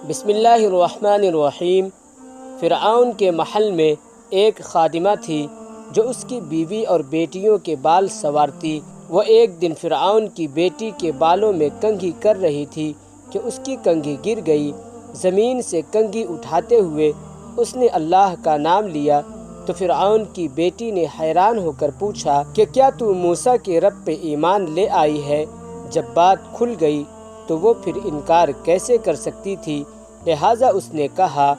بسم اللہ الرحمن الرحیم۔ فرعون کے محل میں ایک خادمہ تھی جو اس کی بیوی اور بیٹیوں کے بال سنوارتی۔ وہ ایک دن فرعون کی بیٹی کے بالوں میں کنگھی کر رہی تھی کہ اس کی کنگھی گر گئی۔ زمین سے کنگھی اٹھاتے ہوئے اس نے اللہ کا نام لیا تو فرعون کی بیٹی نے حیران ہو کر پوچھا کہ کیا تو موسیٰ کے رب پہ ایمان لے آئی ہے؟ جب بات کھل گئی تو وہ پھر انکار کیسے کر سکتی تھی؟ لہٰذا اس نے کہا،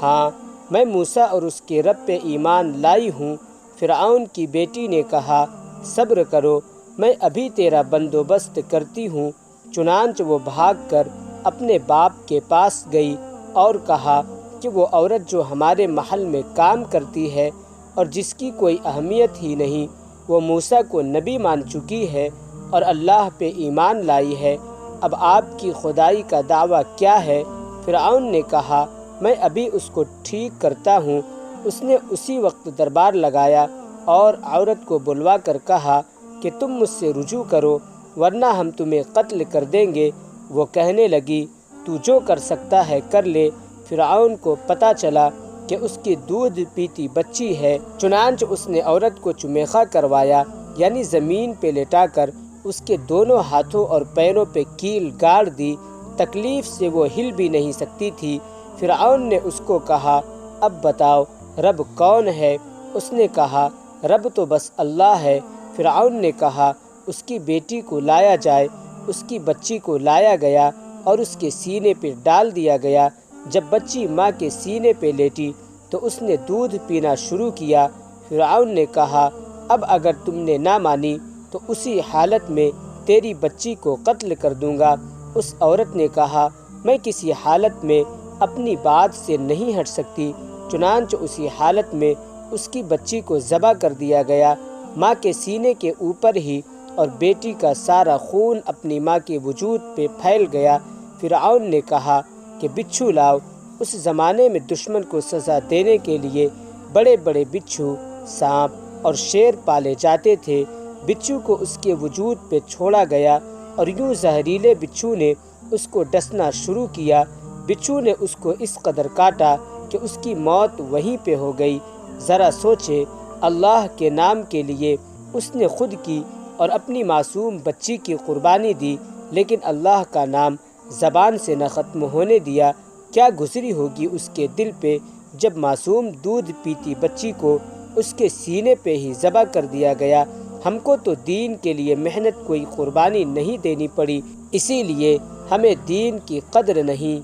ہاں میں موسیٰ اور اس کے رب پہ ایمان لائی ہوں۔ فرعون کی بیٹی نے کہا، صبر کرو، میں ابھی تیرا بندوبست کرتی ہوں۔ چنانچہ وہ بھاگ کر اپنے باپ کے پاس گئی اور کہا کہ وہ عورت جو ہمارے محل میں کام کرتی ہے اور جس کی کوئی اہمیت ہی نہیں، وہ موسیٰ کو نبی مان چکی ہے اور اللہ پہ ایمان لائی ہے۔ اب آپ کی خدائی کا دعویٰ کیا ہے؟ فرعون نے کہا، میں ابھی اس کو ٹھیک کرتا ہوں۔ اس نے اسی وقت دربار لگایا اور عورت کو بلوا کر کہا کہ تم مجھ سے رجوع کرو ورنہ ہم تمہیں قتل کر دیں گے۔ وہ کہنے لگی، تو جو کر سکتا ہے کر لے۔ فرعون کو پتہ چلا کہ اس کی دودھ پیتی بچی ہے، چنانچہ اس نے عورت کو چمیخا کروایا، یعنی زمین پہ لٹا کر اس کے دونوں ہاتھوں اور پیروں پہ کیل گاڑ دی۔ تکلیف سے وہ ہل بھی نہیں سکتی تھی۔ فرعون نے اس کو کہا، اب بتاؤ رب کون ہے؟ اس نے کہا، رب تو بس اللہ ہے۔ فرعون نے کہا، اس کی بیٹی کو لایا جائے۔ اس کی بچی کو لایا گیا اور اس کے سینے پہ ڈال دیا گیا۔ جب بچی ماں کے سینے پہ لیٹی تو اس نے دودھ پینا شروع کیا۔ فرعون نے کہا، اب اگر تم نے نہ مانی تو اسی حالت میں تیری بچی کو قتل کر دوں گا۔ اس عورت نے کہا، میں کسی حالت میں اپنی بات سے نہیں ہٹ سکتی۔ چنانچہ اسی حالت میں اس کی بچی کو ذبح کر دیا گیا، ماں کے سینے کے اوپر ہی، اور بیٹی کا سارا خون اپنی ماں کے وجود پہ پھیل گیا۔ فرعون نے کہا کہ بچھو لاؤ۔ اس زمانے میں دشمن کو سزا دینے کے لیے بڑے بڑے بچھو، سانپ اور شیر پالے جاتے تھے۔ بچھو کو اس کے وجود پہ چھوڑا گیا اور یوں زہریلے بچھو نے اس کو ڈسنا شروع کیا۔ بچھو نے اس کو اس قدر کاٹا کہ اس کی موت وہیں پہ ہو گئی۔ ذرا سوچے، اللہ کے نام کے لیے اس نے خود کی اور اپنی معصوم بچی کی قربانی دی، لیکن اللہ کا نام زبان سے نہ ختم ہونے دیا۔ کیا گزری ہوگی اس کے دل پہ جب معصوم دودھ پیتی بچی کو اس کے سینے پہ ہی ذبح کر دیا گیا۔ ہم کو تو دین کے لیے محنت کوئی قربانی نہیں دینی پڑی، اسی لیے ہمیں دین کی قدر نہیں۔